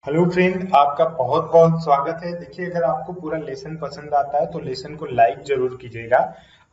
Hello friend, आपका बहुत बहुत स्वागत है। देखिए, अगर आपको पूरा लेसन पसंद आता है तो लेसन को लाइक जरूर कीजिएगा।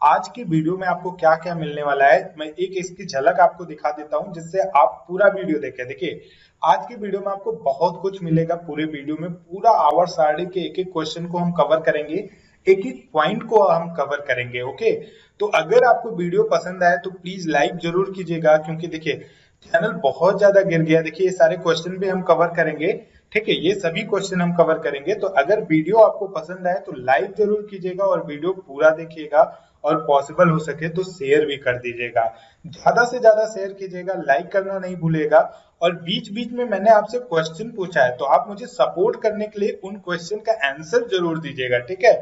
आज की वीडियो में आपको क्या क्या मिलने वाला है, मैं एक इसकी झलक आपको दिखा देता हूं जिससे आप पूरा वीडियो देखें। देखिए, आज की वीडियो में आपको बहुत कुछ मिलेगा। पूरे वीडियो में पूरा आवर सारणी के एक एक क्वेश्चन को हम कवर करेंगे, एक एक पॉइंट को हम कवर करेंगे। ओके, तो अगर आपको वीडियो पसंद आए तो प्लीज लाइक जरूर कीजिएगा, क्योंकि देखिए चैनल बहुत ज्यादा गिर गया। देखिए, ये सारे क्वेश्चन भी हम कवर करेंगे। ठीक है, ये सभी क्वेश्चन हम कवर करेंगे। तो अगर वीडियो आपको पसंद आए तो लाइक जरूर कीजिएगा और वीडियो पूरा देखिएगा, और पॉसिबल हो सके तो शेयर भी कर दीजिएगा। ज्यादा से ज्यादा शेयर कीजिएगा, लाइक करना नहीं भूलिएगा। और बीच बीच में मैंने आपसे क्वेश्चन पूछा है, तो आप मुझे सपोर्ट करने के लिए उन क्वेश्चन का आंसर जरूर दीजिएगा। ठीक है,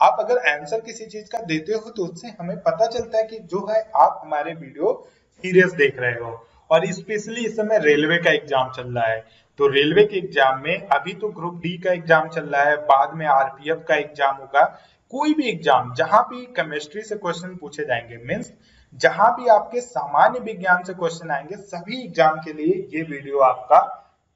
आप अगर आंसर किसी चीज का देते हो तो उससे हमें पता चलता है कि जो है आप हमारे वीडियो सीरियस देख रहे हो। और स्पेशली इस समय रेलवे का एग्जाम चल रहा है, तो रेलवे के एग्जाम में अभी तो ग्रुप डी का एग्जाम चल रहा है, बाद में आरपीएफ का एग्जाम होगा। कोई भी एग्जाम जहां भी केमिस्ट्री से क्वेश्चन पूछे जाएंगे, मीन्स जहां भी आपके सामान्य विज्ञान से क्वेश्चन आएंगे, सभी एग्जाम के लिए ये वीडियो आपका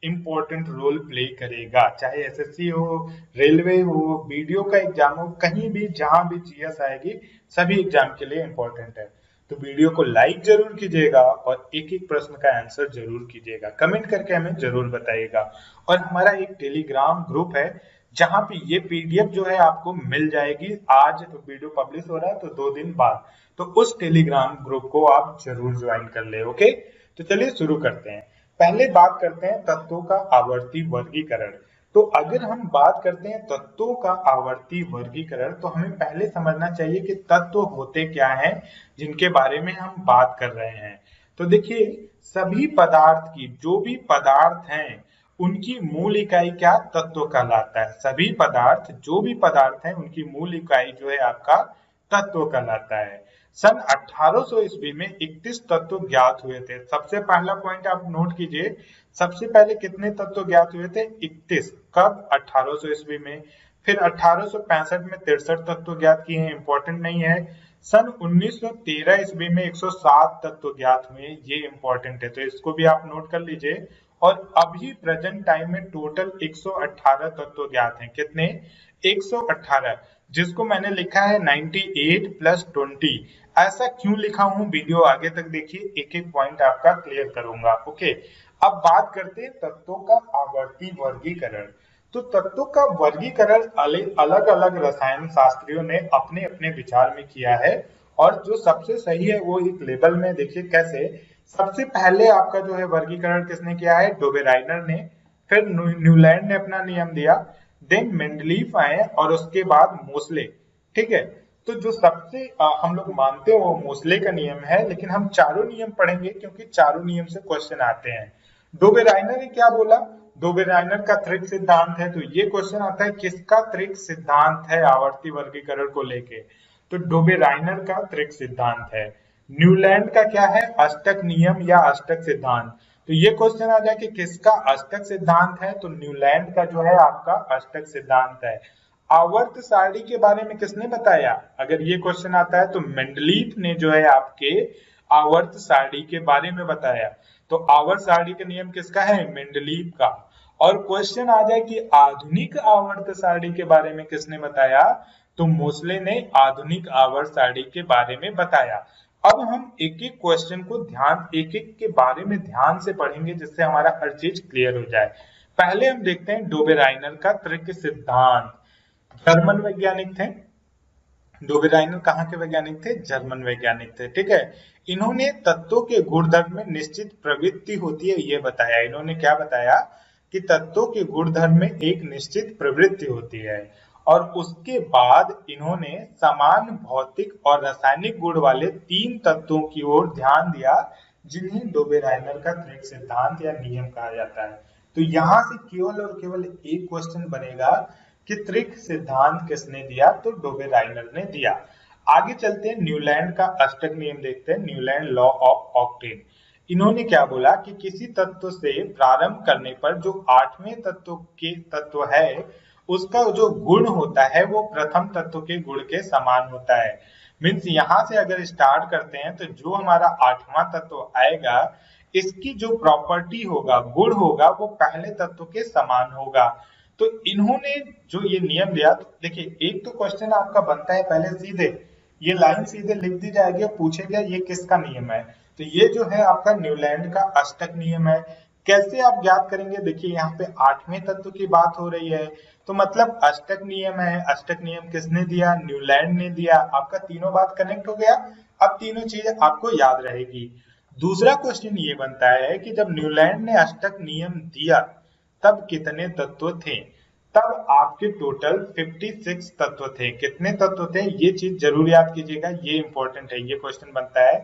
इंपॉर्टेंट रोल प्ले करेगा। चाहे एसएससी हो, रेलवे हो, वीडियो का एग्जाम हो, कहीं भी जहां भी जीएस आएगी, सभी एग्जाम के लिए इंपॉर्टेंट है। तो वीडियो को लाइक जरूर कीजिएगा और एक एक प्रश्न का आंसर जरूर कीजिएगा, कमेंट करके हमें जरूर बताइएगा। और हमारा एक टेलीग्राम ग्रुप है जहां पे ये पीडीएफ जो है आपको मिल जाएगी। आज वीडियो पब्लिश हो रहा है तो 2 दिन बाद, तो उस टेलीग्राम ग्रुप को आप जरूर ज्वाइन कर ले। ओके, तो चलिए शुरू करते हैं। पहले बात करते हैं तत्वों का आवर्ती वर्गीकरण। तो अगर हम बात करते हैं तत्वों का आवर्ती वर्गीकरण, तो हमें पहले समझना चाहिए कि तत्व होते क्या हैं जिनके बारे में हम बात कर रहे हैं। तो देखिए, सभी पदार्थ की, जो भी पदार्थ हैं, उनकी मूल इकाई क्या तत्व कहलाता है। सभी पदार्थ, जो भी पदार्थ हैं, उनकी मूल इकाई जो है आपका तत्व कहलाता है। सन 1800 ईस्वी में 31 तत्व ज्ञात हुए थे। सबसे पहला पॉइंट आप नोट कीजिए, सबसे पहले कितने तत्व ज्ञात हुए थे? 31। कब? 1800 ईस्वी में। फिर 1865 में 63 तत्व ज्ञात किए हैं, इंपॉर्टेंट नहीं है। सन 1913 ईस्वी में 107 तत्व ज्ञात हुए, ये इंपॉर्टेंट है, तो इसको भी आप नोट कर लीजिए। और अभी प्रेजेंट टाइम में टोटल 118 तत्व ज्ञात हैं। कितने? 118, जिसको मैंने लिखा है 98 प्लस 20। ऐसा क्यों लिखा हूं, वीडियो आगे तक देखिए, एक एक पॉइंट आपका क्लियर करूंगा। ओके, अब बात करते हैं तत्वों का आवर्ती वर्गीकरण। तो तत्वों का वर्गीकरण अलग अलग रसायन शास्त्रियों ने अपने अपने विचार में किया है, और जो सबसे सही है वो एक लेवल में। देखिए कैसे, सबसे पहले आपका जो है वर्गीकरण किसने किया है? डोबेराइनर ने। फिर न्यूलैंड ने अपना नियम दिया, देन मेंडलीफ आए, और उसके बाद मोसले। ठीक है, तो जो सबसे हम लोग मानते हैं वो मोसले का नियम है, लेकिन हम चारों नियम पढ़ेंगे क्योंकि चारों नियम से क्वेश्चन आते हैं। डोबेराइनर ने क्या बोला? डोबेराइनर का त्रिक सिद्धांत है। तो ये क्वेश्चन आता है किसका त्रिक सिद्धांत है आवर्ती वर्गीकरण को लेके? तो डोबेराइनर का त्रिक सिद्धांत है। न्यूलैंड का क्या है? अष्टक नियम या अष्टक सिद्धांत। तो ये क्वेश्चन आ जाए कि किसका अष्टक सिद्धांत है, तो न्यूलैंड का जो है आपका अष्टक सिद्धांत है। आवर्त सारणी के बारे में किसने बताया? अगर ये क्वेश्चन आता है तो मेंडलीफ ने जो है आपके आवर्त सारणी के बारे में बताया। तो आवर्त सारणी का नियम किसका है? मेंडलीफ का। और क्वेश्चन आ जाए कि आधुनिक आवर्त सारणी के बारे में किसने बताया? तो मोसले ने आधुनिक आवर्त सारणी के बारे में बताया। अब हम एक एक क्वेश्चन को एक एक के बारे में ध्यान से पढ़ेंगे, जिससे हमारा हर चीज क्लियर हो जाए। पहले हम देखते हैं डोबेराइनर का त्रिक सिद्धांत। जर्मन वैज्ञानिक थे डोबेराइनर। कहाँ के वैज्ञानिक थे? जर्मन वैज्ञानिक थे। ठीक है, इन्होंने तत्वों के गुणधर्म में निश्चित प्रवृत्ति होती है ये बताया। इन्होंने क्या बताया? कि तत्वों के गुणधर्म में एक निश्चित प्रवृत्ति होती है। और उसके बाद इन्होंने समान भौतिक और रासायनिक गुण वाले 3 तत्वों की ओर ध्यान दिया, जिन्हें डोबेराइनर का त्रिक सिद्धांत या नियम कहा जाता है। तो यहां से केवल और केवल एक क्वेश्चन बनेगा कि त्रिक सिद्धांत किसने दिया? तो डोबेराइनर ने दिया। आगे चलते हैं, न्यूलैंड का अष्टक नियम देखते हैं, न्यूलैंड लॉ ऑफ ऑक्टेन। इन्होंने क्या बोला कि किसी तत्व से प्रारंभ करने पर जो 8वें तत्व है, उसका जो गुण होता है वो प्रथम तत्व के गुण के समान होता है। मीन्स यहां से अगर स्टार्ट करते हैं तो जो हमारा 8वां तत्व आएगा, इसकी जो प्रॉपर्टी होगा, गुण होगा, वो पहले तत्व के समान होगा। तो इन्होंने जो ये नियम दिया, तो देखिए एक तो क्वेश्चन आपका बनता है पहले सीधे, ये लाइन सीधे लिख दी जाएगी और पूछेगा ये किसका नियम है। तो ये जो है आपका न्यूलैंड का अष्टक नियम है। कैसे आप ज्ञात करेंगे, देखिए यहाँ पे आठवें तत्व की बात हो रही है, तो मतलब अष्टक नियम है। अष्टक नियम किसने दिया? न्यूलैंड ने दिया। आपका तीनों बात कनेक्ट हो गया। अब तीनों चीजें आपको याद रहेगी। दूसरा क्वेश्चन ये बनता है कि जब न्यूलैंड ने अष्टक नियम दिया तब कितने तत्व थे? तब आपके टोटल 56 तत्व थे। कितने तत्व थे ये चीज जरूर याद कीजिएगा, ये इंपॉर्टेंट है, ये क्वेश्चन बनता है।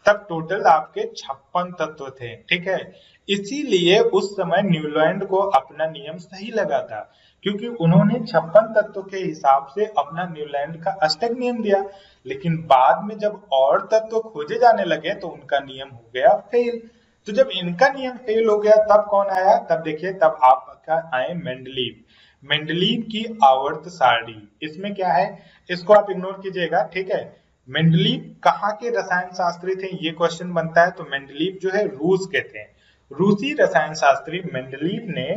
तब टोटल आपके 56 तत्व थे, ठीक है। इसीलिए उस समय न्यूलैंड को अपना नियम सही लगा था, क्योंकि उन्होंने 56 तत्व के हिसाब से अपना न्यूलैंड का अष्टक नियम दिया। लेकिन बाद में जब और तत्व खोजे जाने लगे तो उनका नियम हो गया फेल। तो जब इनका नियम फेल हो गया तब कौन आया? तब देखिए, तब आपका आए मेंडलीव। मेंडलीव की आवर्त सारणी, इसमें क्या है इसको आप इग्नोर कीजिएगा, ठीक है। मेंडलीव कहाँ के रसायन शास्त्री थे ये क्वेश्चन बनता है। तो मेंडलीव जो है रूस के थे। रूसी रसायन शास्त्री मेंडलीव ने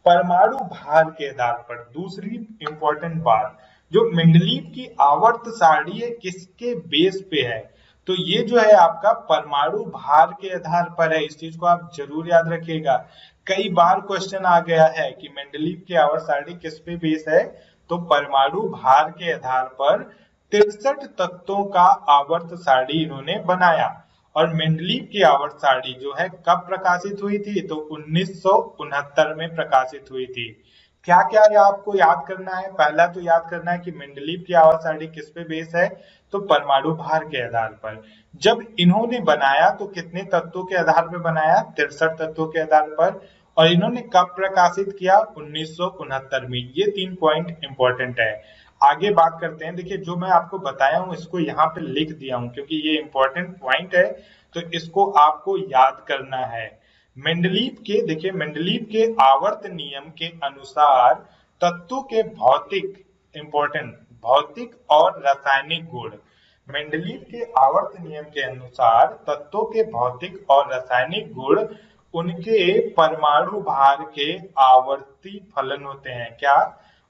परमाणु भार के आधार पर, दूसरी इंपॉर्टेंट बात, जो मेंडलीव की आवर्त सारणी है किसके बेस पे है? तो ये जो है आपका परमाणु भार के आधार पर है। इस चीज को आप जरूर याद रखिएगा। कई बार क्वेश्चन आ गया है कि मेंडलीव की आवर्त सारणी किस पे बेस है? तो परमाणु भार के आधार पर 63 तत्वों का आवर्त सारणी इन्होंने बनाया। और मेंडलीव की आवर्त सारणी जो है कब प्रकाशित हुई थी? तो 1969 में प्रकाशित हुई थी। क्या क्या आपको याद करना है? पहला तो याद करना है कि मेंडलीव की आवर्त सारणी किस पे बेस है? तो परमाणु भार के आधार पर। जब इन्होंने बनाया तो कितने तत्वों के आधार पर बनाया? 63 तत्वों के आधार पर। और इन्होंने कब प्रकाशित किया? 1969 में। ये 3 पॉइंट इंपॉर्टेंट है। आगे बात करते हैं। देखिए जो मैं आपको बताया हूं इसको यहाँ पे लिख दिया हूं क्योंकि ये इंपॉर्टेंट पॉइंट है, तो इसको आपको याद करना है। मेंडलीव के, देखिए मेंडलीव के आवर्त नियम के अनुसार तत्वों के भौतिक, इंपॉर्टेंट, भौतिक और रासायनिक गुण। मेंडलीव के आवर्त नियम के अनुसार तत्वों के भौतिक और रासायनिक गुण उनके परमाणु भार के आवर्ती फलन होते हैं। क्या?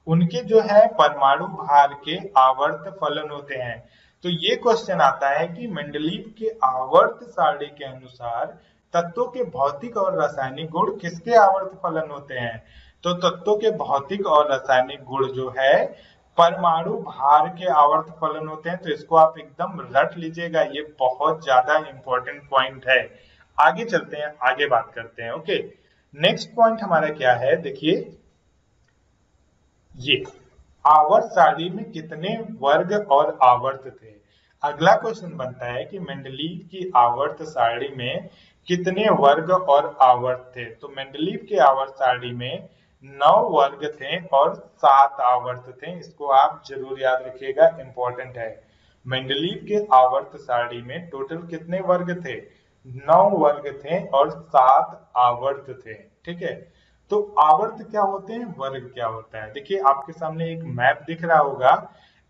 उनके जो है परमाणु भार के आवर्त फलन होते हैं। तो ये क्वेश्चन आता है कि मेंडलीव के आवर्त सारणी के अनुसार तत्वों के भौतिक और रासायनिक गुण किसके आवर्त फलन होते हैं? तो तत्वों के भौतिक और रासायनिक गुण जो है परमाणु भार के आवर्त फलन होते हैं। तो इसको आप एकदम रट लीजिएगा, ये बहुत ज्यादा इंपॉर्टेंट पॉइंट है। आगे चलते हैं, आगे बात करते हैं। ओके, नेक्स्ट पॉइंट हमारा क्या है? देखिए ये आवर्त सारणी में कितने वर्ग और आवर्त थे। अगला क्वेश्चन बनता है कि मेंडलीव की आवर्त सारणी में कितने वर्ग और आवर्त थे। तो मेंडलीव की आवर्त सारणी में 9 वर्ग थे और 7 आवर्त थे। इसको आप जरूर याद रखिएगा, इंपॉर्टेंट है। मेंडलीव के आवर्त सारणी में टोटल कितने वर्ग थे? 9 वर्ग थे और 7 आवर्त थे, ठीक है। तो आवर्त क्या होते हैं, वर्ग क्या होता है? देखिए आपके सामने एक मैप दिख रहा होगा,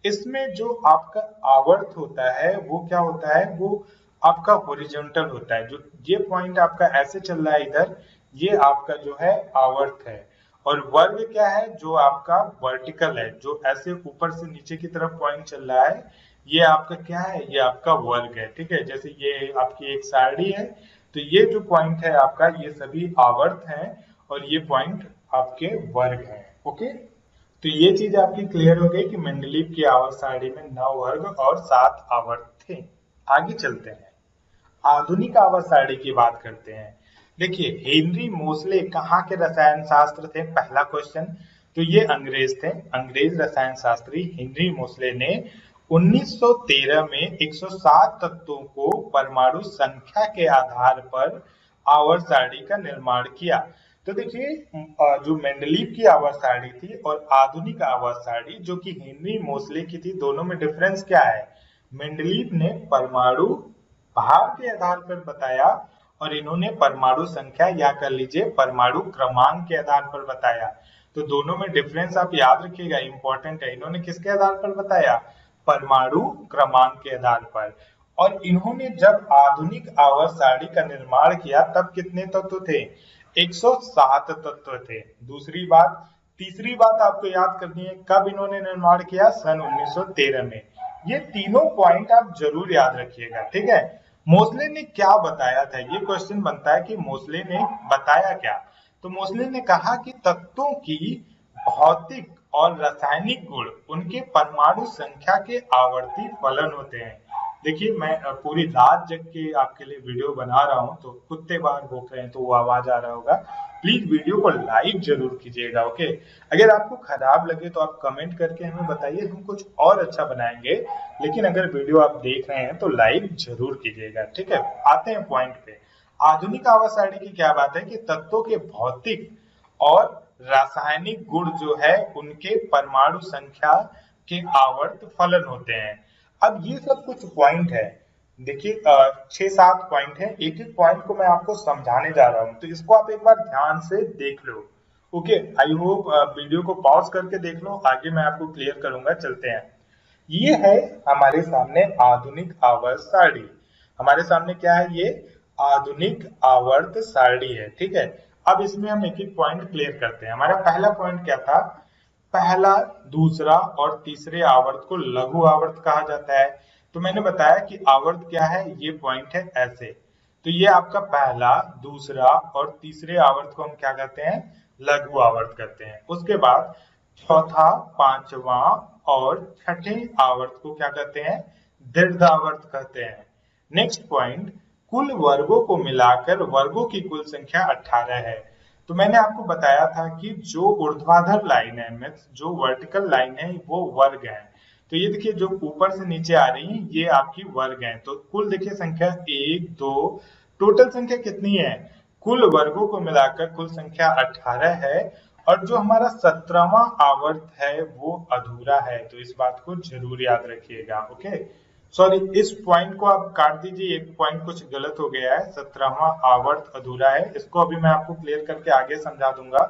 इसमें जो आपका आवर्त होता है वो क्या होता है? वो आपका हॉरिजॉन्टल होता है। जो ये पॉइंट आपका ऐसे चल रहा है इधर, ये आपका जो है आवर्त है। और वर्ग क्या है? जो आपका वर्टिकल है, जो ऐसे ऊपर से नीचे की तरफ पॉइंट चल रहा है, ये आपका क्या है? ये आपका वर्ग है, ठीक है। जैसे ये आपकी एक सारणी है, तो ये जो पॉइंट है आपका, ये सभी आवर्त हैं और ये पॉइंट आपके वर्ग हैं। ओके, तो ये चीज आपकी क्लियर हो गई कि मेंडलीव की आवर्त सारणी में 9 वर्ग और 7 आवर्त थे। आगे चलते हैं, आधुनिक आवर्त सारणी की बात करते हैं। देखिए हेनरी मोसले कहाँ के रसायन शास्त्र थे? पहला क्वेश्चन। तो ये अंग्रेज थे, अंग्रेज रसायन शास्त्री हेनरी मोसले ने 1913 में 107 तत्वों को परमाणु संख्या के आधार पर आवर्त सारणी का निर्माण किया। तो देखिए जो मेंडलीव की आवर्त सारणी थी और आधुनिक आवर्त सारणी जो कि हेनरी मोसले की थी, दोनों में डिफरेंस क्या है? मेंडलीव ने परमाणु भार के आधार पर बताया और इन्होंने परमाणु संख्या या कर लीजिए परमाणु क्रमांक के आधार पर बताया। तो दोनों में डिफरेंस आप याद रखिएगा, इंपॉर्टेंट है। इन्होंने किसके आधार पर बताया? परमाणु क्रमांक के आधार पर। और इन्होंने जब आधुनिक आवर्त सारणी का निर्माण किया तब कितने तत्व थे? 107 तत्व थे। तीसरी बात आपको याद करनी है, कब इन्होंने निर्माण किया? सन 1913 में। ये तीनों पॉइंट आप जरूर याद रखिएगा, ठीक है। मोसले ने क्या बताया था? ये क्वेश्चन बनता है कि मोसले ने बताया क्या। तो मोसले ने कहा कि तत्वों की भौतिक और रासायनिक गुण उनके परमाणु संख्या के आवर्ती फलन होते हैं। देखिए मैं पूरी रात जग के आपके लिए वीडियो बना रहा हूं, तो कुत्ते बाहर भौंक रहे हैं तो वो आवाज आ रहा होगा। प्लीज वीडियो को लाइक जरूर कीजिएगा, ओके। अगर आपको खराब लगे तो आप कमेंट करके हमें बताइए, हम कुछ और अच्छा बनाएंगे। लेकिन अगर वीडियो आप देख रहे हैं तो लाइक जरूर कीजिएगा, ठीक है। आते हैं पॉइंट पे। आधुनिक आवर्त सारणी की क्या बात है कि तत्वों के भौतिक और रासायनिक गुण जो है उनके परमाणु संख्या के आवर्त फलन होते हैं। अब ये सब कुछ पॉइंट है, देखिए 6-7 पॉइंट है। एक एक पॉइंट को मैं आपको समझाने जा रहा हूं, तो इसको आप एक बार ध्यान से देख लो, ओके। आई होप वीडियो को पॉज करके देख लो, आगे मैं आपको क्लियर करूंगा। चलते हैं। ये है हमारे सामने आधुनिक आवर्त सारणी। हमारे सामने क्या है? ये आधुनिक आवर्त सारणी है, ठीक है। अब इसमें हम एक एक पॉइंट क्लियर करते हैं। हमारा पहला पॉइंट क्या था? पहला, दूसरा और तीसरे आवर्त को लघु आवर्त कहा जाता है। तो मैंने बताया कि आवर्त क्या है, ये पॉइंट है ऐसे। तो ये आपका पहला, दूसरा और तीसरे आवर्त को हम क्या कहते हैं? लघु आवर्त कहते हैं। उसके बाद चौथा, पांचवा और छठे आवर्त को क्या कहते हैं? दीर्घ आवर्त कहते हैं। नेक्स्ट पॉइंट, कुल वर्गों को मिलाकर वर्गों की कुल संख्या 18 है। तो मैंने आपको बताया था कि जो ऊर्ध्वाधर लाइन है, मीन्स जो वर्टिकल लाइन है, वो वर्ग है। तो ये देखिए जो ऊपर से नीचे आ रही है ये आपकी वर्ग है। तो कुल देखिए संख्या 1, 2, टोटल संख्या कितनी है? कुल वर्गों को मिलाकर कुल संख्या 18 है। और जो हमारा 17वां आवर्त है वो अधूरा है। तो इस बात को जरूर याद रखिएगा, ओके। सॉरी, इस पॉइंट को आप काट दीजिए, एक पॉइंट कुछ गलत हो गया है। 17वां आवर्त अधूरा है, इसको अभी मैं आपको क्लियर करके आगे समझा दूंगा,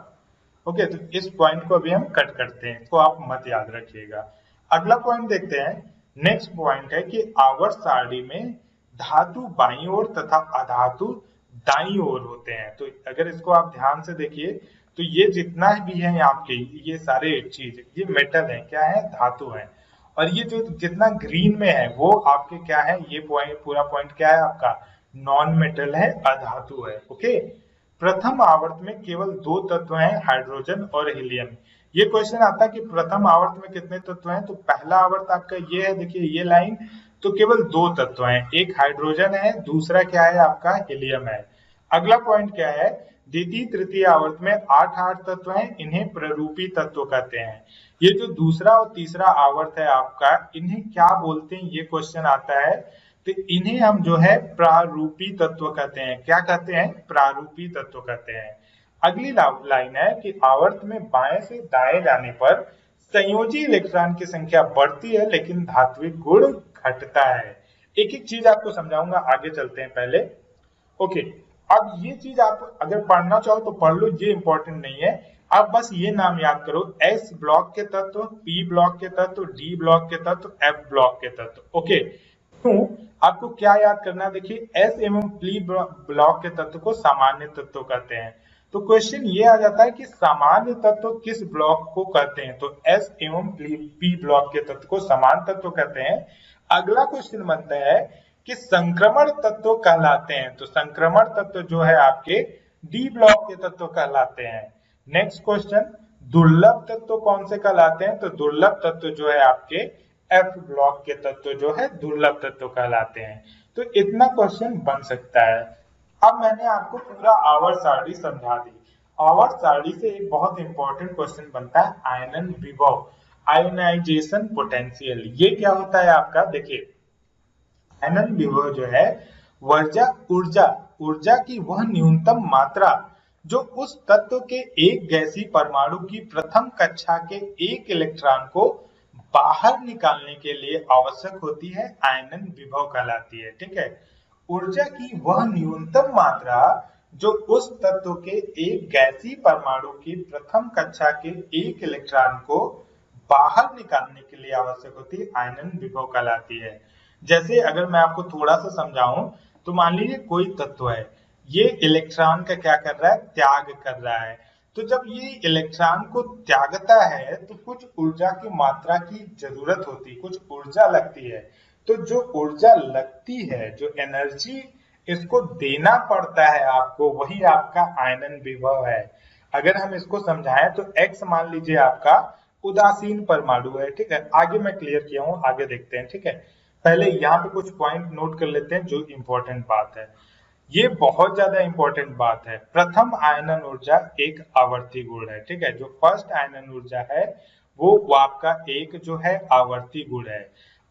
ओके। तो इस पॉइंट को अभी हम कट करते हैं, इसको आप मत याद रखिएगा। अगला पॉइंट देखते हैं। नेक्स्ट पॉइंट है कि आवर्त सारणी में धातु बाईं ओर तथा अधातु दाईं ओर होते हैं। तो अगर इसको आप ध्यान से देखिए तो ये जितना भी है आपके, ये सारे चीज, ये मेटल है, क्या है? धातु है। और ये जो जितना ग्रीन में है वो आपके क्या है? ये पॉइंट, पूरा पॉइंट क्या है आपका? नॉन मेटल है, अधातु है, ओके। प्रथम आवर्त में केवल 2 तत्व हैं, हाइड्रोजन और हीलियम। ये क्वेश्चन आता है कि प्रथम आवर्त में कितने तत्व हैं? तो पहला आवर्त आपका ये है, देखिए ये लाइन। तो केवल 2 तत्व हैं, एक हाइड्रोजन है, दूसरा क्या है आपका? हीलियम है। अगला पॉइंट क्या है? द्वितीय तृतीय आवर्त में 8 तत्व हैं, इन्हें प्ररूपी तत्व कहते हैं। ये जो दूसरा और तीसरा आवर्त है आपका, इन्हें क्या बोलते हैं? ये क्वेश्चन आता है। तो इन्हें हम जो है प्रारूपी तत्व कहते हैं। क्या कहते हैं? प्रारूपी तत्व कहते हैं। अगली लाइन है कि आवर्त में बाएं से दाएं जाने पर संयोजी इलेक्ट्रॉन की संख्या बढ़ती है लेकिन धात्विक गुण घटता है। एक एक चीज आपको समझाऊंगा, आगे चलते हैं पहले, ओके। अब ये चीज आप अगर पढ़ना चाहो तो पढ़ लो, ये इंपॉर्टेंट नहीं है। अब बस ये नाम याद करो, एस ब्लॉक के तत्व, पी ब्लॉक के तत्व, डी ब्लॉक के तत्व, एफ ब्लॉक के तत्व, ओके। तो आपको क्या याद करना? देखिए एस एवं पी ब्लॉक के तत्व को सामान्य तत्व कहते हैं। तो क्वेश्चन ये आ जाता है कि सामान्य तत्व किस ब्लॉक को कहते हैं? तो एस एवं पी ब्लॉक के तत्व को समान तत्व कहते हैं। अगला क्वेश्चन बनता है कि संक्रमण तत्व कहलाते हैं। तो संक्रमण तत्व जो है आपके डी ब्लॉक के तत्व कहलाते हैं। नेक्स्ट क्वेश्चन, दुर्लभ तत्व कौन से कहलाते हैं? तो दुर्लभ तत्व जो है आपके एफ ब्लॉक के तत्व जो है दुर्लभ तत्व कहलाते हैं। तो इतना क्वेश्चन बन सकता है। अब मैंने आपको पूरा आवर्त सारणी समझा दी। आवर्त सारणी से एक बहुत इंपॉर्टेंट क्वेश्चन बनता है आयनन विभव, आयोनाइजेशन पोटेंशियल। ये क्या होता है आपका? देखिए आयनन विभव जो है ऊर्जा की वह न्यूनतम मात्रा जो उस तत्व के एक गैसीय परमाणु की प्रथम कक्षा के एक इलेक्ट्रॉन को बाहर निकालने के लिए आवश्यक होती है, आयनन विभव कहलाती है, ठीक है। ऊर्जा की वह न्यूनतम मात्रा जो उस तत्व के एक गैसीय परमाणु की प्रथम कक्षा के एक इलेक्ट्रॉन को बाहर निकालने के लिए आवश्यक होती है, आयनन विभव कहलाती है। जैसे अगर मैं आपको थोड़ा सा समझाऊं तो मान लीजिए कोई तत्व है, ये इलेक्ट्रॉन का क्या कर रहा है, त्याग कर रहा है। तो जब ये इलेक्ट्रॉन को त्यागता है तो कुछ ऊर्जा की मात्रा की जरूरत होती है, कुछ ऊर्जा लगती है। तो जो ऊर्जा लगती है, जो एनर्जी इसको देना पड़ता है आपको, वही आपका आयनन विभव है। अगर हम इसको समझाएं तो x मान लीजिए आपका उदासीन परमाणु है, ठीक है। आगे मैं क्लियर किया हूं, आगे देखते हैं, ठीक है। पहले यहाँ पे कुछ पॉइंट नोट कर लेते हैं जो इंपॉर्टेंट बात है। ये बहुत ज्यादा इंपॉर्टेंट बात है। प्रथम आयनन ऊर्जा एक आवर्ती गुण है, ठीक है। जो फर्स्ट आयनन ऊर्जा है वो आपका एक जो है आवर्ती गुण है।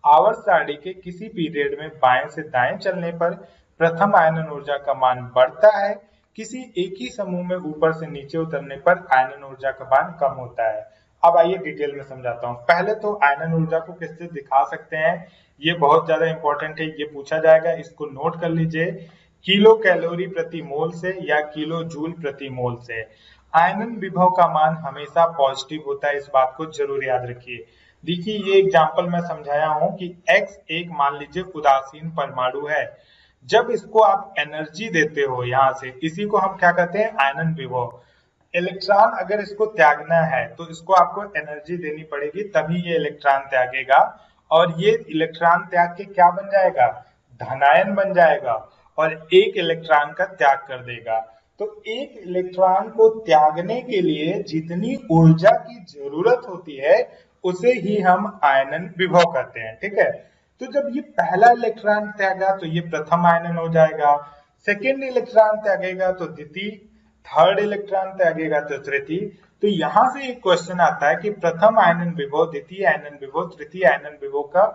आवर्त सारणी के किसी पीरियड में बाएं से दाएं चलने पर प्रथम आयनन ऊर्जा का मान बढ़ता है, किसी एक ही समूह में ऊपर से नीचे उतरने पर आयनन ऊर्जा का मान कम होता है। अब आइए डिटेल में समझाता हूँ। पहले तो आयनन ऊर्जा को किससे दिखा सकते हैं, ये बहुत ज्यादा इंपॉर्टेंट है, ये पूछा जाएगा, इसको नोट कर लीजिए। किलो कैलोरी प्रति मोल से या किलो जूल प्रति मोल से। आयनन विभव का मान हमेशा पॉजिटिव होता है, इस बात को जरूर याद रखिए। देखिए ये एग्जांपल मैं समझाया हूं कि x एक मान लीजिए उदासीन परमाणु है। जब इसको आप एनर्जी देते हो यहां से, इसी को हम क्या कहते हैं, आयनन विभव। इलेक्ट्रॉन अगर इसको त्यागना है तो इसको आपको एनर्जी देनी पड़ेगी, तभी ये इलेक्ट्रॉन त्यागेगा। और ये इलेक्ट्रॉन त्याग के क्या बन जाएगा, धनायन बन जाएगा और एक इलेक्ट्रॉन का त्याग कर देगा। तो एक इलेक्ट्रॉन को त्यागने के लिए जितनी ऊर्जा की जरूरत होती है उसे ही हम आयनन विभव कहते हैं, ठीक है। तो जब ये पहला इलेक्ट्रॉन त्यागा तो ये प्रथम आयनन हो जाएगा, सेकेंड इलेक्ट्रॉन त्यागेगा तो द्वितीय, थर्ड इलेक्ट्रॉन त्यागेगा तो तृतीय। तो यहां से एक क्वेश्चन आता है कि प्रथम आयनन विभव, द्वितीय आयनन विभव, तृतीय आयनन विभव का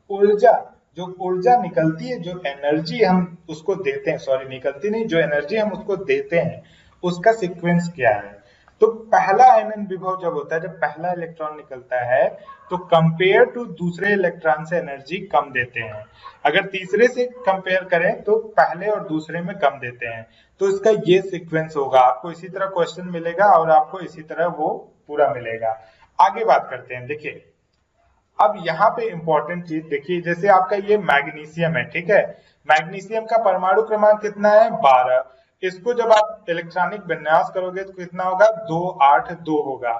ऊर्जा, जो ऊर्जा निकलती है, जो एनर्जी हम उसको देते हैं, सॉरी निकलती नहीं, जो एनर्जी हम उसको देते हैं उसका सीक्वेंस क्या है। तो पहला आयनन विभव जब होता है, जब पहला इलेक्ट्रॉन निकलता है तो कंपेयर टू दूसरे इलेक्ट्रॉन से एनर्जी कम देते हैं। अगर तीसरे से कंपेयर करें तो पहले और दूसरे में कम देते हैं। तो इसका ये सीक्वेंस होगा, आपको इसी तरह क्वेश्चन मिलेगा और आपको इसी तरह वो पूरा मिलेगा। आगे बात करते हैं, देखिए अब यहाँ पे इंपॉर्टेंट चीज देखिए, जैसे आपका ये मैग्नीशियम है, ठीक है। मैग्नीशियम का परमाणु क्रमांक कितना है, 12। इसको जब आप इलेक्ट्रॉनिक विन्यास करोगे तो कितना होगा, 282 होगा।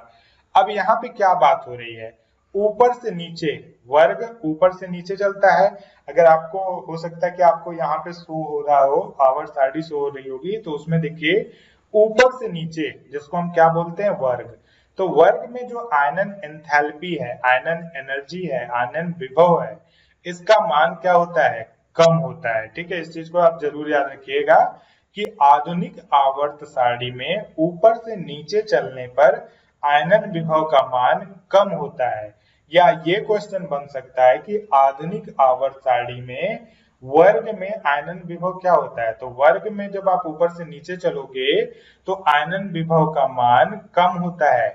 अब यहाँ पे क्या बात हो रही है, ऊपर से नीचे वर्ग ऊपर से नीचे चलता है। अगर आपको हो सकता है कि आपको यहाँ पे शो हो रहा हो, आवर सारणी शो हो रही होगी, तो उसमें देखिए ऊपर से नीचे जिसको हम क्या बोलते हैं, वर्ग। तो वर्ग में जो आयनन एंथैल्पी है, आयनन एनर्जी है, आयनन विभव है, इसका मान क्या होता है, कम होता है, ठीक है। इस चीज को आप जरूर याद रखिएगा कि आधुनिक आवर्त सारणी में ऊपर से नीचे चलने पर आयनन विभव का मान कम होता है। या ये क्वेश्चन बन सकता है कि आधुनिक आवर्त सारणी में वर्ग में आयनन विभव क्या होता है। तो वर्ग में जब आप ऊपर से नीचे चलोगे तो आयनन विभव का मान कम होता है।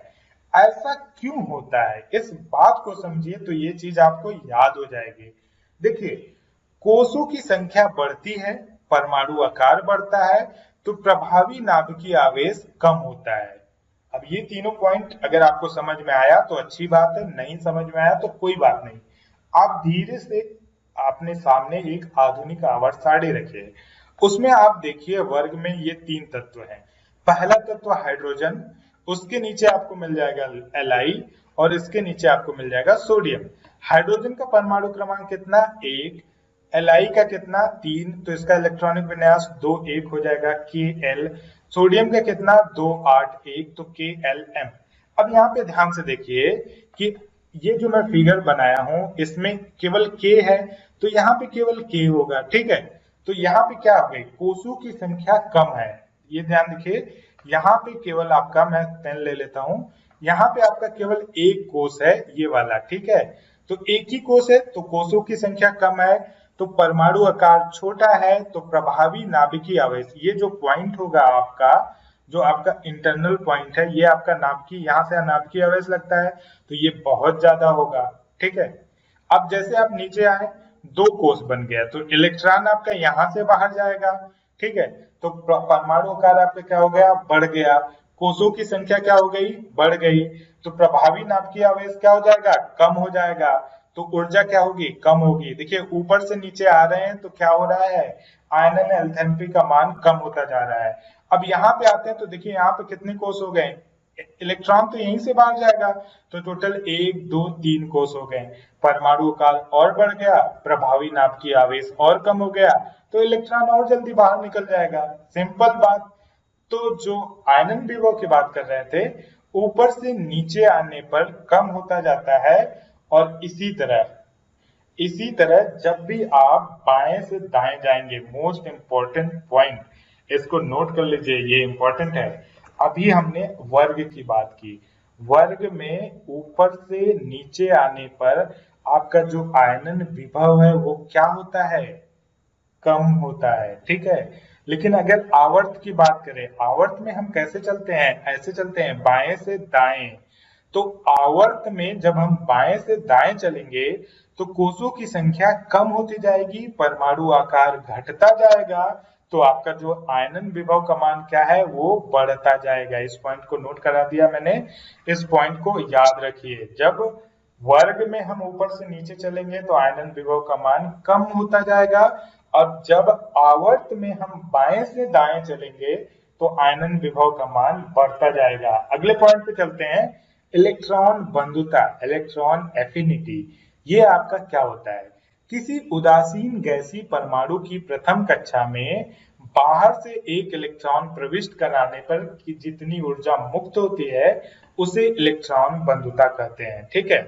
ऐसा क्यों होता है, इस बात को समझिए तो ये चीज आपको याद हो जाएगी। देखिए कोषों की संख्या बढ़ती है, परमाणु आकार बढ़ता है, तो प्रभावी नाभिकीय आवेश कम होता है। अब ये तीनों पॉइंट अगर आपको समझ में आया तो अच्छी बात है, नहीं समझ में आया तो कोई बात नहीं। आप धीरे से अपने सामने एक आधुनिक आवर्त सारणी रखिए, उसमें आप देखिए वर्ग में ये 3 तत्व हैं। पहला तत्व हाइड्रोजन, उसके नीचे आपको मिल जाएगा Li और इसके नीचे आपको मिल जाएगा सोडियम। हाइड्रोजन का परमाणु क्रमांक कितना, 1। Li का कितना, 3, तो इसका इलेक्ट्रॉनिक विन्यास 2 1 हो जाएगा, Kl। सोडियम का कितना, 2 8 1, तो KLm। अब यहाँ पे ध्यान से देखिए कि ये जो मैं फिगर बनाया हूं इसमें केवल K है, तो यहाँ पे केवल K होगा, ठीक है। तो यहाँ पे क्या हो गई, कोषों की संख्या कम है, ये ध्यान रखिए। यहाँ पे केवल आपका, मैं पेन ले लेता हूं, यहाँ पे आपका केवल एक कोष है, ये वाला, ठीक है। तो एक ही कोष है तो कोषों की संख्या कम है, तो परमाणु आकार छोटा है, तो प्रभावी नाभिकीय आवेश, ये जो पॉइंट होगा आपका, जो आपका इंटरनल पॉइंट है, ये आपका नाभिकीय, यहाँ से नाभिकीय आवेश लगता है, तो ये बहुत ज्यादा होगा, ठीक है। अब जैसे आप नीचे आए, 2 कोष बन गया, तो इलेक्ट्रॉन आपका यहाँ से बाहर जाएगा, ठीक है। तो परमाणु आकार आपका क्या हो गया, बढ़ गया, कोषों की संख्या क्या हो गई, बढ़ गई, तो प्रभावी नाभिकीय आवेश क्या हो जाएगा, कम हो जाएगा। तो ऊर्जा क्या होगी, कम होगी। देखिए ऊपर से नीचे आ रहे हैं तो क्या हो रहा है, आयनन एंथैल्पी का मान कम होता जा रहा है। अब यहाँ पे आते हैं तो देखिए यहाँ पे कितने कोष हो गए, इलेक्ट्रॉन तो यहीं से बाहर जाएगा, तो टोटल 1 2 3 कोष हो गए। परमाणु काल और बढ़ गया, प्रभावी नाभिकीय की आवेश और कम हो गया, तो इलेक्ट्रॉन और जल्दी बाहर निकल जाएगा। सिंपल बात। तो जो आयनन विभव की बात कर रहे थे, ऊपर से नीचे आने पर कम होता जाता है, और इसी तरह जब भी आप बाएं से दाएं जाएंगे, मोस्ट इंपॉर्टेंट पॉइंट इसको नोट कर लीजिए, ये इंपॉर्टेंट है। अभी हमने वर्ग की बात की, वर्ग में ऊपर से नीचे आने पर आपका जो आयनन विभव है वो क्या होता है, कम होता है, ठीक है। लेकिन अगर आवर्त की बात करें, आवर्त में हम कैसे चलते हैं, ऐसे चलते हैं बाएं से दाएं। तो आवर्त में जब हम बाएं से दाएं चलेंगे तो कोषों की संख्या कम होती जाएगी, परमाणु आकार घटता जाएगा, तो आपका जो आयनन विभव का मान क्या है वो बढ़ता जाएगा। इस पॉइंट को नोट करा दिया मैंने, इस पॉइंट को याद रखिए। जब वर्ग में हम ऊपर से नीचे चलेंगे तो आयनन विभव का मान कम होता जाएगा, और जब आवर्त में हम बाएं से दाएं चलेंगे तो आयनन विभव का मान बढ़ता जाएगा। अगले पॉइंट पे चलते हैं, इलेक्ट्रॉन बंधुता, इलेक्ट्रॉन एफिनिटी। ये आपका क्या होता है, किसी उदासीन गैसीय परमाणु की प्रथम कक्षा में बाहर से एक इलेक्ट्रॉन प्रविष्ट कराने पर कि जितनी ऊर्जा मुक्त होती है उसे इलेक्ट्रॉन बंधुता कहते हैं, ठीक है।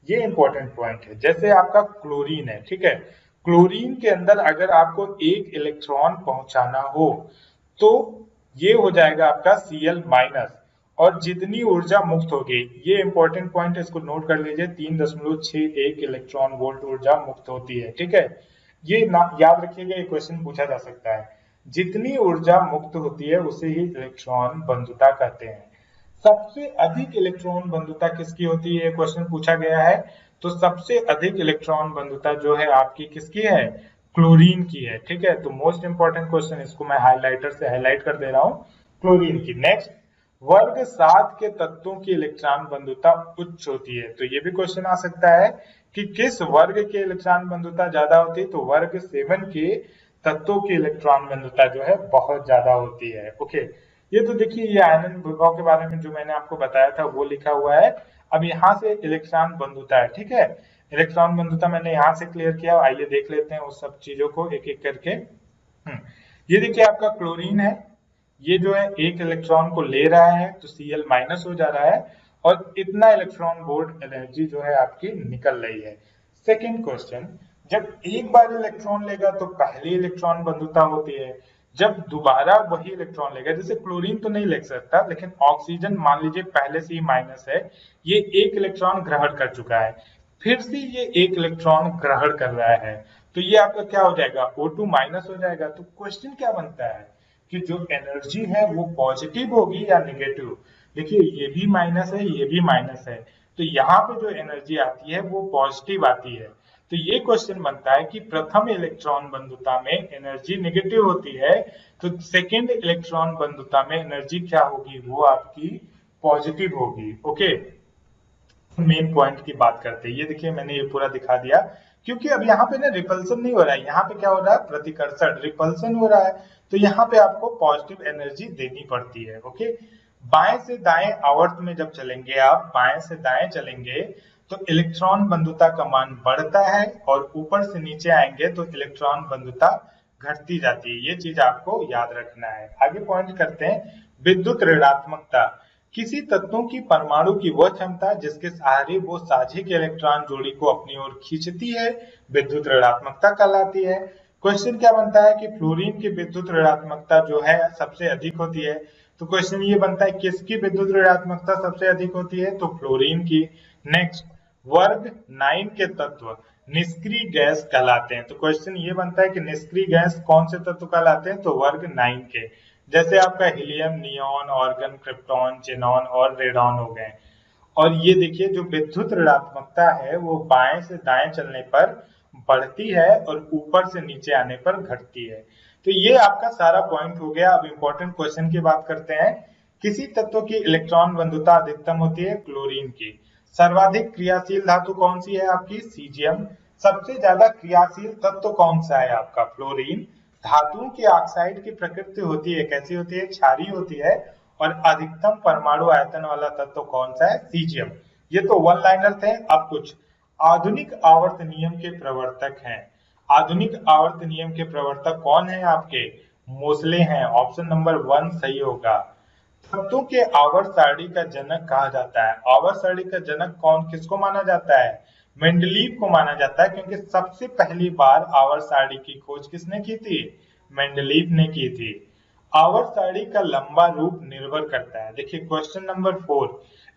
ये इंपॉर्टेंट पॉइंट है। जैसे आपका क्लोरीन है, ठीक है, क्लोरीन के अंदर अगर आपको एक इलेक्ट्रॉन पहुंचाना हो तो ये हो जाएगा आपका Cl माइनस, और जितनी ऊर्जा मुक्त होगी, ये इंपॉर्टेंट पॉइंट है, इसको नोट कर लीजिए, 3.61 इलेक्ट्रॉन वोल्ट ऊर्जा मुक्त होती है, ठीक है। ये याद रखिएगा, ये क्वेश्चन पूछा जा सकता है। जितनी ऊर्जा मुक्त होती है उसे ही इलेक्ट्रॉन बंधुता कहते हैं। सबसे अधिक इलेक्ट्रॉन बंधुता किसकी होती है, क्वेश्चन पूछा गया है। तो सबसे अधिक इलेक्ट्रॉन बंधुता जो है आपकी किसकी है, क्लोरीन की है, ठीक है। तो मोस्ट इंपॉर्टेंट क्वेश्चन, इसको मैं हाइलाइटर से हाईलाइट कर दे रहा हूं, क्लोरीन की। नेक्स्ट, वर्ग 7 के तत्वों की इलेक्ट्रॉन बंधुता उच्च होती है। तो ये भी क्वेश्चन आ सकता है कि किस वर्ग के इलेक्ट्रॉन बंधुता ज्यादा होती है, तो वर्ग 7 के तत्वों की इलेक्ट्रॉन बंधुता जो है बहुत ज्यादा होती है। ओके, ये तो देखिए ये आयनन विभव के बारे में जो मैंने आपको बताया था वो लिखा हुआ है। अब यहाँ से इलेक्ट्रॉन बंधुता है, ठीक है, इलेक्ट्रॉन बंधुता मैंने यहाँ से क्लियर किया। आइए देख लेते हैं उस सब चीजों को एक एक करके। ये देखिए आपका क्लोरीन है, ये जो है एक इलेक्ट्रॉन को ले रहा है तो Cl माइनस हो जा रहा है, और इतना इलेक्ट्रॉन वोल्ट एनर्जी जो है आपकी निकल रही है। सेकेंड क्वेश्चन, जब एक बार इलेक्ट्रॉन लेगा तो पहली इलेक्ट्रॉन बंधुता होती है, जब दोबारा वही इलेक्ट्रॉन लेगा, जैसे क्लोरीन तो नहीं ले सकता, लेकिन ऑक्सीजन मान लीजिए पहले से ही माइनस है, ये एक इलेक्ट्रॉन ग्रहण कर चुका है, फिर से ये एक इलेक्ट्रॉन ग्रहण कर रहा है, तो ये आपका क्या हो जाएगा, O2 माइनस हो जाएगा। तो क्वेश्चन क्या बनता है कि जो एनर्जी है वो पॉजिटिव होगी या निगेटिव। देखिए ये भी माइनस है, ये भी माइनस है, तो यहाँ पे जो एनर्जी आती है वो पॉजिटिव आती है। तो ये क्वेश्चन बनता है कि प्रथम इलेक्ट्रॉन बंधुता में एनर्जी नेगेटिव होती है, तो सेकेंड इलेक्ट्रॉन बंधुता में एनर्जी क्या होगी, वो आपकी पॉजिटिव होगी। ओके, मेन पॉइंट की बात करते हैं। ये देखिए मैंने ये पूरा दिखा दिया, क्योंकि अब यहाँ पे ना रिपल्सन नहीं हो रहा है, यहाँ पे क्या हो रहा है, प्रतिकर्षण, रिपल्सन हो रहा है, तो यहाँ पे आपको पॉजिटिव एनर्जी देनी पड़ती है। ओके, बाएं से दाएं आवर्त में जब चलेंगे, आप बाएं से दाएं चलेंगे तो इलेक्ट्रॉन बंधुता का मान बढ़ता है, और ऊपर से नीचे आएंगे तो इलेक्ट्रॉन बंधुता घटती जाती है। ये चीज आपको याद रखना है। आगे पॉइंट करते हैं, विद्युत ऋणात्मकता। किसी तत्वों की परमाणु की वह क्षमता जिसके सहारे वो साझे के इलेक्ट्रॉन जोड़ी को अपनी ओर खींचती है, विद्युत ऋणात्मकता कहलाती है। क्वेश्चन क्या बनता है कि फ्लोरीन की विद्युत ऋणात्मकता जो है सबसे अधिक होती है, तो क्वेश्चन ये बनता है किसकी विद्युत ऋणात्मकता सबसे अधिक होती है, तो फ्लोरीन की। नेक्स्ट, वर्ग 9 के तत्व निष्क्रिय गैस कहलाते हैं, तो क्वेश्चन ये बनता है कि निष्क्रिय गैस कौन से तत्व कहलाते हैं, तो वर्ग 9 के, जैसे आपका helium, neon, organ, krypton, xenon और रेडॉन हो गए। और ये देखिए जो विद्युत ऋणात्मकता है वो बाएं से दाएं चलने पर बढ़ती है और ऊपर से नीचे आने पर घटती है। तो ये आपका सारा पॉइंट हो गया। अब इंपॉर्टेंट क्वेश्चन की बात करते हैं, किसी तत्व की इलेक्ट्रॉन बंधुता अधिकतम होती है, क्लोरीन की। सर्वाधिक क्रियाशील धातु कौन सी है आपकी? सीजियम। सबसे ज्यादा क्रियाशील तत्व कौन सा है आपका? फ्लोरीन। धातुओं की ऑक्साइड की प्रकृति होती है, कैसी होती है? क्षारीय होती है। और अधिकतम परमाणु आयतन वाला तत्व कौन सा है? सीजियम। ये तो वन लाइनर थे। अब कुछ आधुनिक आवर्त नियम के प्रवर्तक हैं। आधुनिक आवर्त नियम के प्रवर्तक कौन है आपके? मोसले हैं। ऑप्शन नंबर 1 सही होगा। तत्वों के आवर्त सारणी का जनक कहा जाता है। आवर्त सारणी का जनक किसको माना जाता है? मेंडलीव को माना जाता है, क्योंकि सबसे पहली बार आवर्त सारणी की खोज किसने की थी? मेंडलीव ने की थी। आवर्त सारणी का लंबा रूप निर्भर करता है। देखिए क्वेश्चन नंबर 4,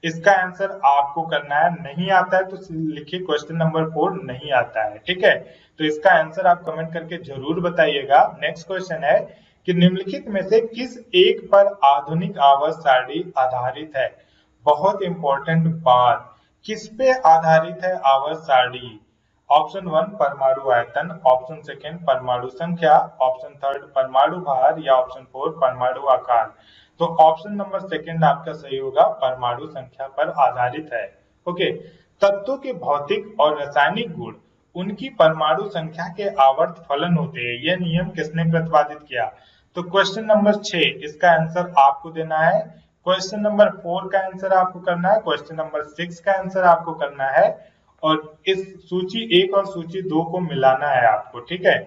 इसका आंसर आपको करना है। नहीं आता है तो लिखिए क्वेश्चन नंबर 4 नहीं आता है, ठीक है। तो इसका आंसर आप कमेंट करके जरूर बताइएगा। नेक्स्ट क्वेश्चन है कि निम्नलिखित में से किस एक पर आधुनिक आवर्त सारणी आधारित है? बहुत इंपॉर्टेंट बात, किस पे आधारित है आवर्त सारणी? ऑप्शन 1 परमाणु आयतन, ऑप्शन 2 परमाणु संख्या, ऑप्शन 3 परमाणु भार या ऑप्शन 4 परमाणु आकार। तो ऑप्शन नंबर 2 आपका सही होगा, परमाणु संख्या पर आधारित है। ओके, तत्वों के भौतिक और रासायनिक गुण उनकी परमाणु संख्या के आवर्त फलन होते हैं। यह नियम किसने प्रतिपादित किया? तो क्वेश्चन नंबर 6 इसका आंसर आपको देना है। क्वेश्चन नंबर 4 का आंसर आपको करना है। क्वेश्चन नंबर 6 का आंसर आपको करना है। और इस सूची 1 और सूची 2 को मिलाना है आपको, ठीक है।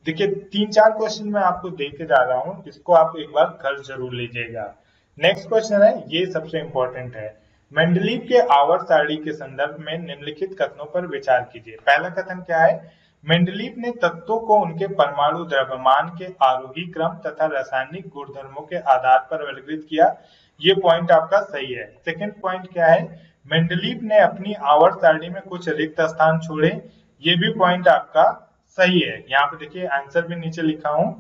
देखिए 3-4 क्वेश्चन मैं आपको देके जा रहा हूं, इसको आप एक बार घर जरूर लीजिएगा। नेक्स्ट क्वेश्चन है, ये सबसे इंपॉर्टेंट है। मेंडलीव के आवर्त सारणी के संदर्भ में निम्नलिखित कथनों पर विचार कीजिए। पहला कथन क्या है? मेंडलीव ने तत्वों को उनके परमाणु द्रव्यमान के आरोही क्रम तथा रासायनिक गुणधर्मों के आधार पर वर्गीकृत किया। ये पॉइंट आपका सही है। सेकंड पॉइंट क्या है? मेंडलीव ने अपनी आवर्त सारणी में कुछ रिक्त स्थान छोड़े। ये भी पॉइंट आपका सही है। यहाँ पे देखिए आंसर भी नीचे लिखा हूं।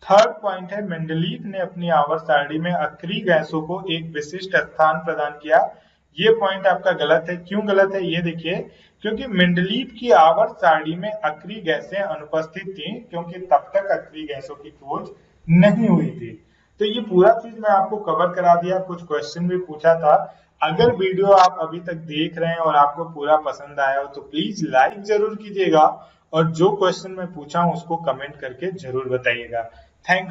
थर्ड पॉइंट है, मेंडलीव ने अपनी आवर्त सारणी में अक्रिय गैसों को एक विशिष्ट स्थान प्रदान किया। ये पॉइंट आपका गलत है। क्यों गलत है ये देखिए, क्योंकि मेंडलीव की आवर्त सारणी में अक्रिय गैसें अनुपस्थित थी, क्योंकि तब तक अक्रिय गैसों की खोज नहीं हुई थी। तो ये पूरा चीज मैं आपको कवर करा दिया। कुछ क्वेश्चन भी पूछा था। अगर वीडियो आप अभी तक देख रहे हैं और आपको पूरा पसंद आया हो तो प्लीज लाइक जरूर कीजिएगा, और जो क्वेश्चन मैं पूछा हूं उसको कमेंट करके जरूर बताइएगा। Thank you.